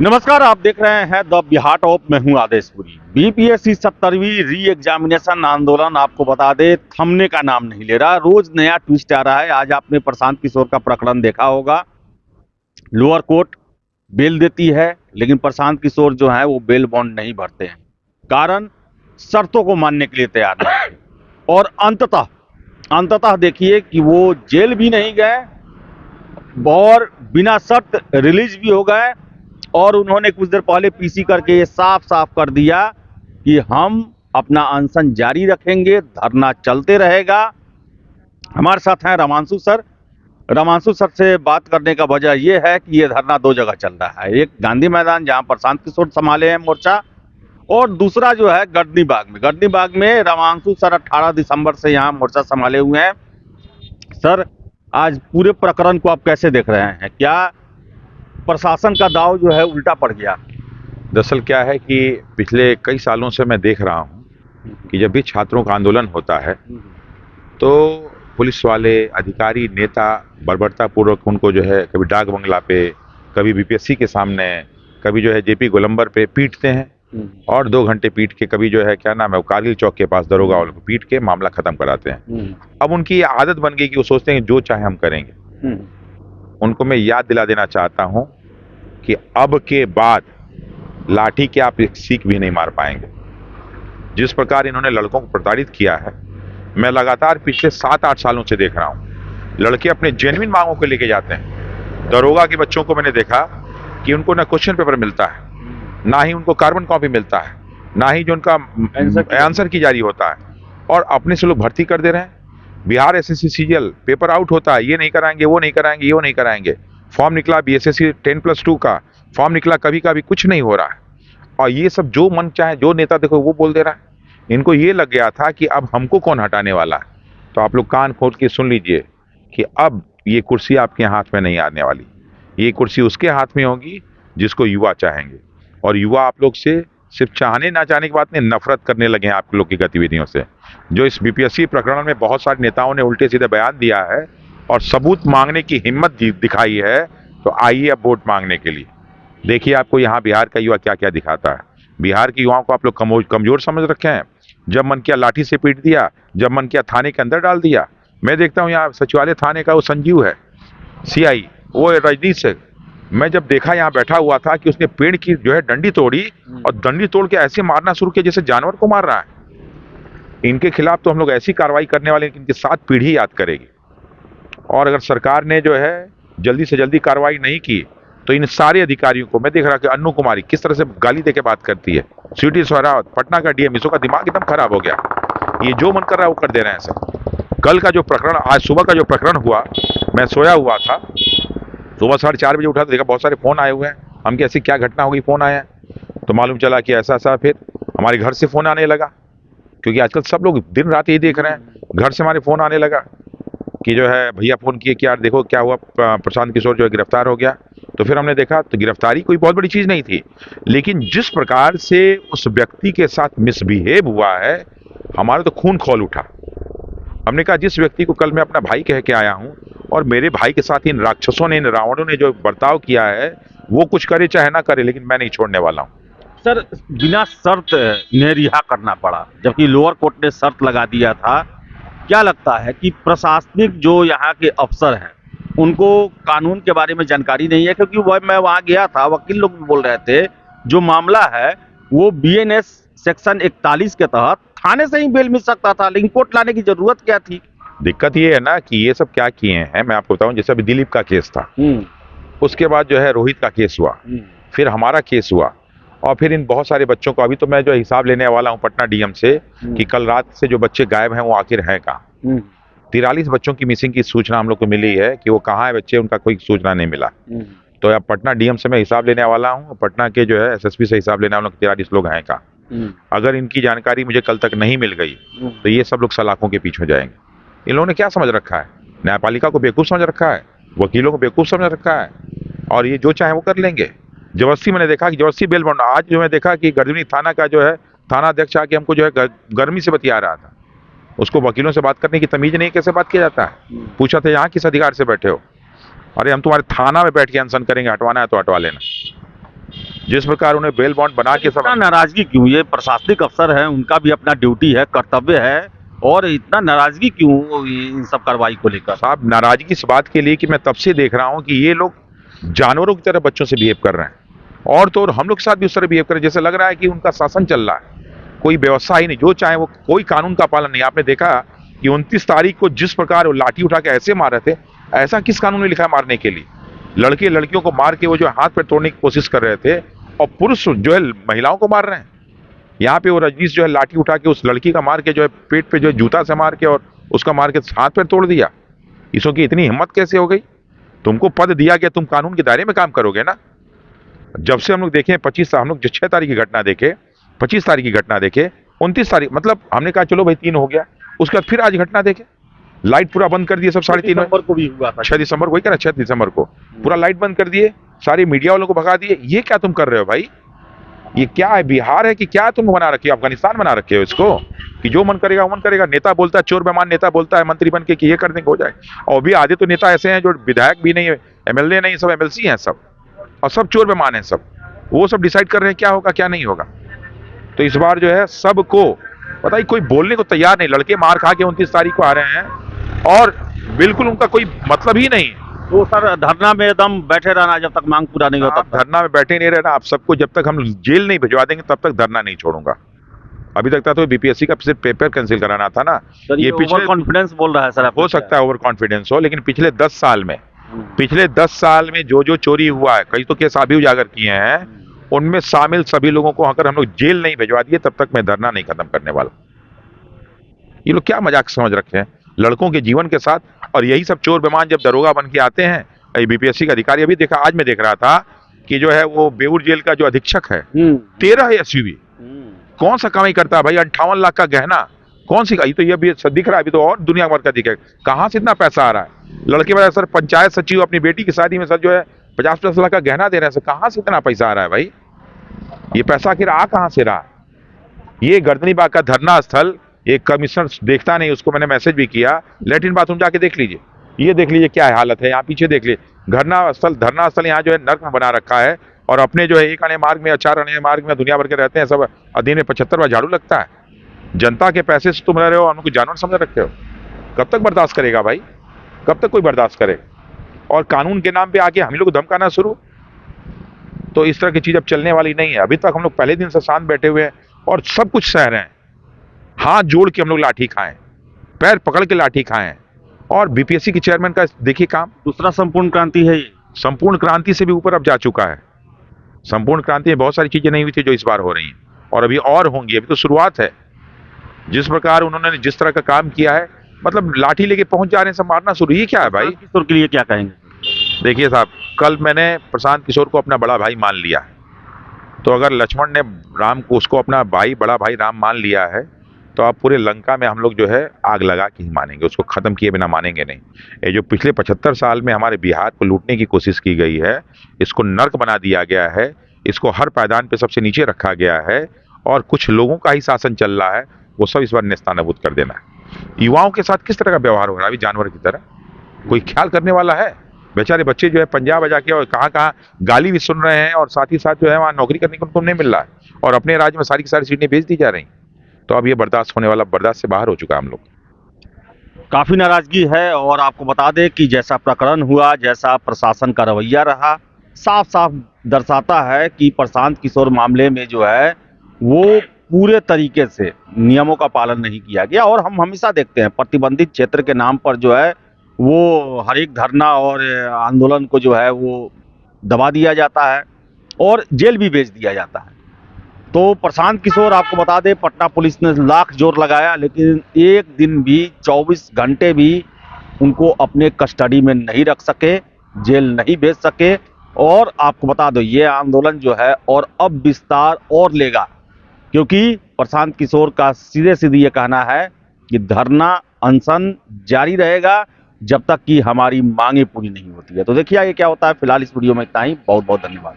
नमस्कार, आप देख रहे हैं द बिहार टॉप। मैं हूं आदेशपुरी। बीपीएससी 70वीं री एग्जामिनेशन आंदोलन आपको बता दे थमने का नाम नहीं ले रहा। रोज नया ट्विस्ट आ रहा है। आज आपने प्रशांत किशोर का प्रकरण देखा होगा। लोअर कोर्ट बेल देती है, लेकिन प्रशांत किशोर जो है वो बेल बॉन्ड नहीं भरते हैं। कारण शर्तों को मानने के लिए तैयार नहीं। और अंततः देखिए कि वो जेल भी नहीं गए और बिना शर्त रिलीज भी हो गए। और उन्होंने कुछ देर पहले पीसी करके ये साफ साफ कर दिया कि हम अपना अनशन जारी रखेंगे, धरना चलते रहेगा। हमारे साथ हैं रमांशु सर। रमांशु सर से बात करने का वजह यह है कि ये धरना दो जगह चल रहा है। एक गांधी मैदान जहां प्रशांत किशोर संभाले हैं मोर्चा, और दूसरा जो है गर्दनी बाग में। गर्दनी बाग में रमांशु सर 18 दिसंबर से यहाँ मोर्चा संभाले हुए हैं। सर, आज पूरे प्रकरण को आप कैसे देख रहे हैं? क्या प्रशासन का दाव जो है उल्टा पड़ गया? दरअसल क्या है कि पिछले कई सालों से मैं देख रहा हूँ कि जब भी छात्रों का आंदोलन होता है तो पुलिस वाले, अधिकारी, नेता बर्बरतापूर्वक उनको जो है कभी डाक बंगला पे, कभी बीपीएससी के सामने, कभी जो है जेपी गोलंबर पे पीटते हैं और 2 घंटे पीट के कभी जो है क्या नाम है वो कारगिल चौक के पास दरोगा वालों को पीट के मामला खत्म कराते हैं। अब उनकी आदत बन गई कि वो सोचते हैं जो चाहे हम करेंगे। उनको मैं याद दिला देना चाहता हूँ कि अब के बाद लाठी के आप एक सीख भी नहीं मार पाएंगे। जिस प्रकार इन्होंने लड़कों को प्रताड़ित किया है, मैं लगातार पिछले 7-8 सालों से देख रहा हूं। लड़के अपने जेन्युइन मांगों को लेके जाते हैं। दरोगा के बच्चों को मैंने देखा कि उनको ना क्वेश्चन पेपर मिलता है, ना ही उनको कार्बन कॉपी मिलता है, ना ही जो उनका आंसर की जारी होता है, और अपने से लोग भर्ती कर दे रहे हैं। Bihar SSC CGL paper out होता है, ये नहीं कराएंगे, वो नहीं कराएंगे, ये वो नहीं कराएंगे। फॉर्म निकला बीएसएससी 10+2 का फॉर्म निकला, कभी कभी कुछ नहीं हो रहा है। और ये सब जो मन चाहे, जो नेता देखो वो बोल दे रहा है। इनको ये लग गया था कि अब हमको कौन हटाने वाला है। तो आप लोग कान खोल के सुन लीजिए कि अब ये कुर्सी आपके हाथ में नहीं आने वाली। ये कुर्सी उसके हाथ में होगी जिसको युवा चाहेंगे। और युवा आप लोग से सिर्फ चाहने ना चाहने की बात नहीं, नफरत करने लगे हैं आप लोग की गतिविधियों से। जो इस बीपीएससी प्रकरण में बहुत सारे नेताओं ने उल्टे सीधे बयान दिया है और सबूत मांगने की हिम्मत दिखाई है, तो आइए अब वोट मांगने के लिए। देखिए आपको यहाँ बिहार का युवा क्या क्या दिखाता है। बिहार के युवाओं को आप लोग कमजोर समझ रखे हैं। जब मन किया लाठी से पीट दिया, जब मन किया थाने के अंदर डाल दिया। मैं देखता हूँ यहाँ सचिवालय थाने का वो संजीव है, सीआई, वो रजनीश से मैं जब देखा यहाँ बैठा हुआ था कि उसने पेड़ की जो है डंडी तोड़ी और डंडी तोड़ के ऐसे मारना शुरू किया जैसे जानवर को मार रहा है। इनके खिलाफ तो हम लोग ऐसी कार्रवाई करने वाले इनकी 7 पीढ़ी याद करेगी। और अगर सरकार ने जो है जल्दी से जल्दी कार्रवाई नहीं की तो इन सारे अधिकारियों को, मैं देख रहा कि अन्नू कुमारी किस तरह से गाली देके बात करती है, स्वीटी सोहरावत, पटना का डीएम, इसका दिमाग एकदम खराब हो गया। ये जो मन कर रहा है वो कर दे रहे हैं सर। कल का जो प्रकरण, आज सुबह का जो प्रकरण हुआ, मैं सोया हुआ था, सुबह 4:30 बजे उठा तो देखा बहुत सारे फोन आए हुए हैं। हम कि ऐसी क्या घटना होगी, फोन आया तो मालूम चला कि ऐसा ऐसा। फिर हमारे घर से फोन आने लगा, क्योंकि आजकल सब लोग दिन रात यही देख रहे हैं। घर से हमारे फोन आने लगा कि जो है भैया फोन किए कि यार देखो क्या हुआ, प्रशांत किशोर जो है गिरफ्तार हो गया। तो फिर हमने देखा तो गिरफ्तारी कोई बहुत बड़ी चीज नहीं थी, लेकिन जिस प्रकार से उस व्यक्ति के साथ मिसबिहेव हुआ है, हमारा तो खून खौल उठा। हमने कहा जिस व्यक्ति को कल मैं अपना भाई कह के आया हूं और मेरे भाई के साथ इन राक्षसों ने, इन रावणों ने जो बर्ताव किया है, वो कुछ करे चाहे ना करे, लेकिन मैं नहीं छोड़ने वाला हूं। सर, बिना शर्त इन्हें रिहा करना पड़ा, जबकि लोअर कोर्ट ने शर्त लगा दिया था। क्या लगता है कि प्रशासनिक जो यहाँ के अफसर हैं उनको कानून के बारे में जानकारी नहीं है? क्योंकि मैं वहाँ गया था, वकील लोग भी बोल रहे थे जो मामला है वो बीएनएस सेक्शन 41 के तहत थाने से ही बेल मिल सकता था, लेकिन कोर्ट लाने की जरूरत क्या थी? दिक्कत ये है ना कि ये सब क्या किए हैं, मैं आपको बताऊं। जैसे अभी दिलीप का केस था, उसके बाद जो है रोहित का केस हुआ, फिर हमारा केस हुआ, और फिर इन बहुत सारे बच्चों को अभी तो मैं जो हिसाब लेने वाला हूं पटना डीएम से कि कल रात से जो बच्चे गायब हैं वो आखिर हैं कहाँ। 43 बच्चों की मिसिंग की सूचना हम लोग को मिली है कि वो कहाँ है बच्चे, उनका कोई सूचना नहीं मिला। तो अब पटना डीएम से मैं हिसाब लेने वाला हूँ, पटना के जो है एसएसपी से हिसाब लेने वाला हूँ 43 लोग हैं कहाँ। अगर इनकी जानकारी मुझे कल तक नहीं मिल गई तो ये सब लोग सलाखों के पीछे हो जाएंगे। इन लोगों ने क्या समझ रखा है, न्यायपालिका को बेवकूफ समझ रखा है, वकीलों को बेवकूफ समझ रखा है, और ये जो चाहे वो कर लेंगे। जबरदस्ती मैंने देखा कि जबरदस्ती बेल बॉन्ड, आज जो मैं देखा कि गर्दनी थाना का जो है थाना अध्यक्ष आके हमको जो है गर्मी से बतिया रहा था। उसको वकीलों से बात करने की तमीज नहीं, कैसे बात किया जाता है। पूछा था यहाँ किस अधिकार से बैठे हो, अरे हम तुम्हारे थाना में बैठ के अनशन करेंगे, हटवाना है तो हटवा लेना। जिस प्रकार उन्हें बेल बॉन्ड बना के इतना सब, नाराजगी क्यों? ये प्रशासनिक अफसर है, उनका भी अपना ड्यूटी है, कर्तव्य है, और इतना नाराजगी क्यों इन सब कार्रवाई को लेकर? साहब नाराजगी इस बात के लिए कि मैं तब से देख रहा हूं कि ये लोग जानवरों की तरह बच्चों से बिहेव कर रहे हैं, और तो और हम लोग के साथ भी उस तरह बिहेव कर रहे हैं जैसे लग रहा है कि उनका शासन चल रहा है, कोई व्यवस्था ही नहीं, जो चाहे वो, कोई कानून का पालन नहीं। आपने देखा कि 29 तारीख को जिस प्रकार वो लाठी उठा के ऐसे मार रहे थे, ऐसा किस कानून में लिखा है मारने के लिए? लड़के लड़कियों को मार के वो जो हाथ पैर तोड़ने की कोशिश कर रहे थे, और पुरुष जो है महिलाओं को मार रहे हैं। यहाँ पे वो रजनीश जो है लाठी उठा के उस लड़की का मार के जो है पेट पे जो है जूता से मार के और उसका मार के हाथ पैर तोड़ दिया। इसों की इतनी हिम्मत कैसे हो गई? तुमको पद दिया गया, तुम कानून के दायरे में काम करोगे ना। जब से हम लोग देखे 25, हम लोग जो 6 तारीख की घटना देखे, 25 तारीख की घटना देखे, 29 तारीख, मतलब हमने कहा चलो भाई 3 हो गया, उसके बाद फिर आज घटना देखे, लाइट पूरा बंद कर दिए सब 3:30 दिसंबर को भी हुआ था, 6 दिसंबर को, वही कह रहा 6 दिसंबर को पूरा लाइट बंद कर दिए, सारे मीडिया वालों को भगा दिए। ये क्या तुम कर रहे हो भाई? ये क्या है, बिहार है कि क्या तुम बना रखे हो? अफगानिस्तान बना रखे हो इसको कि जो मन करेगा वो मन करेगा। नेता बोलता है, चोर बेमान नेता बोलता है मंत्री बन के कि ये कर देंगे हो जाए, और भी आधे तो नेता ऐसे हैं जो विधायक भी नहीं है, एमएलए नहीं, सब एमएलसी हैं सब, और सब चोर बेमान हैं सब। वो सब डिसाइड कर रहे हैं क्या होगा क्या नहीं होगा। तो इस बार जो है सबको पता ही, कोई बोलने को तैयार नहीं। लड़के मार खा के 29 तारीख को आ रहे हैं और बिल्कुल उनका कोई मतलब ही नहीं। तो सर धरना में एकदम बैठे रहना जब तक मांग पूरा नहीं होता। आप धरना में बैठे नहीं रहना, आप सबको जब तक हम जेल नहीं भिजवा देंगे तब तक धरना नहीं छोड़ूंगा। अभी तक था तो बीपीएससी का सिर्फ पेपर कैंसिल कराना था ना। ये पिछले कॉन्फिडेंस बोल रहा है सर, हो सकता है ओवर कॉन्फिडेंस हो, लेकिन पिछले 10 साल में जो जो चोरी हुआ है, कई तो केस अभी उजागर किए हैं, उनमें शामिल सभी लोगों को अगर हम लोग जेल नहीं भिजवा दिए तब तक मैं धरना नहीं खत्म करने वाला। ये लोग क्या मजाक समझ रखे हैं लड़कों के जीवन के साथ। और यही सब चोर बेमान जब दरोगा बन के आते हैं, बीपीएससी का अधिकारी, अभी देखा, आज मैं देख रहा था कि जो है वो बेऊर जेल का जो अधीक्षक है, 13 एसयूवी, कौन सा कमाई करता है भाई? 58 लाख का गहना, कौन सी? तो ये भी दिख रहा है, अभी तो और दुनिया भर का दिखेगा। कहां से इतना पैसा आ रहा है? लड़के वाला सर पंचायत सचिव अपनी बेटी की शादी में सर जो है 50-50 लाख का गहना दे रहे हैं सर, कहां से इतना पैसा आ रहा है भाई? ये पैसा आखिर आ कहां से रहा? ये गर्दनीबाग का धरना स्थल एक कमिश्नर देखता नहीं, उसको मैंने मैसेज भी किया, लैट्रिन बाथरूम जाके देख लीजिए, ये देख लीजिए क्या हालत है। यहाँ पीछे देख लीजिए, धरना स्थल यहाँ जो है नर्क में बना रखा है, और अपने जो है 1 आने मार्ग में या 4 आने मार्ग में दुनिया भर के रहते हैं सब, दिन में 75 बार झाड़ू लगता है। जनता के पैसे से तुम रह रहे हो, हमको जानवर समझ रखे हो। कब तक बर्दाश्त करेगा भाई? कब तक कोई बर्दाश्त करे? और कानून के नाम पे आके हम लोग धमकाना शुरू, तो इस तरह की चीज अब चलने वाली नहीं है। अभी तक हम लोग पहले दिन से शांत बैठे हुए हैं और सब कुछ सह रहे हैं, हाथ जोड़ के हम लोग लाठी खाएं, पैर पकड़ के लाठी खाएं। और बीपीएससी के चेयरमैन का देखिए काम, दूसरा संपूर्ण क्रांति है ये। संपूर्ण क्रांति से भी ऊपर अब जा चुका है। संपूर्ण क्रांति में बहुत सारी चीजें नहीं हुई थी जो इस बार हो रही हैं, और अभी और होंगी। अभी तो शुरुआत है। जिस प्रकार उन्होंने जिस तरह का काम किया है, मतलब लाठी लेके पहुंच जा रहे हैं, सब मारना शुरू। ये क्या है भाई? किशोर के लिए क्या कहेंगे? देखिए साहब, कल मैंने प्रशांत किशोर को अपना बड़ा भाई मान लिया, तो अगर लक्ष्मण ने राम को, उसको अपना भाई, बड़ा भाई राम मान लिया है, तो आप पूरे लंका में हम लोग जो है आग लगा के ही मानेंगे, उसको खत्म किए बिना मानेंगे नहीं। ये जो पिछले 75 साल में हमारे बिहार को लूटने की कोशिश की गई है, इसको नर्क बना दिया गया है, इसको हर पायदान पे सबसे नीचे रखा गया है, और कुछ लोगों का ही शासन चल रहा है, वो सब इस बार नेस्तानाबूद कर देना है। युवाओं के साथ किस तरह का व्यवहार हो रहा है अभी जानवर की तरह? कोई ख्याल करने वाला है? बेचारे बच्चे जो है पंजाब बजा के और कहाँ गाली भी सुन रहे हैं, और साथ ही साथ जो है वहाँ नौकरी करने को उनको नहीं मिल रहा है, और अपने राज्य में सारी की सारी सीटें बेच दी जा रही। तो अब ये बर्दाश्त होने वाला, बर्दाश्त से बाहर हो चुका है हम लोग। काफी नाराजगी है, और आपको बता दें कि जैसा प्रकरण हुआ, जैसा प्रशासन का रवैया रहा, साफ साफ दर्शाता है कि प्रशांत किशोर मामले में जो है वो पूरे तरीके से नियमों का पालन नहीं किया गया। और हम हमेशा देखते हैं प्रतिबंधित क्षेत्र के नाम पर जो है वो हर एक धरना और आंदोलन को जो है वो दबा दिया जाता है और जेल भी भेज दिया जाता है। तो प्रशांत किशोर, आपको बता दें, पटना पुलिस ने लाख जोर लगाया, लेकिन एक दिन भी, 24 घंटे भी उनको अपने कस्टडी में नहीं रख सके, जेल नहीं भेज सके। और आपको बता दो, ये आंदोलन जो है और अब विस्तार और लेगा, क्योंकि प्रशांत किशोर का सीधे सीधे ये कहना है कि धरना अनशन जारी रहेगा जब तक कि हमारी मांगे पूरी नहीं होती है। तो देखिए आगे क्या होता है। फिलहाल इस वीडियो में इतना ही। बहुत बहुत धन्यवाद।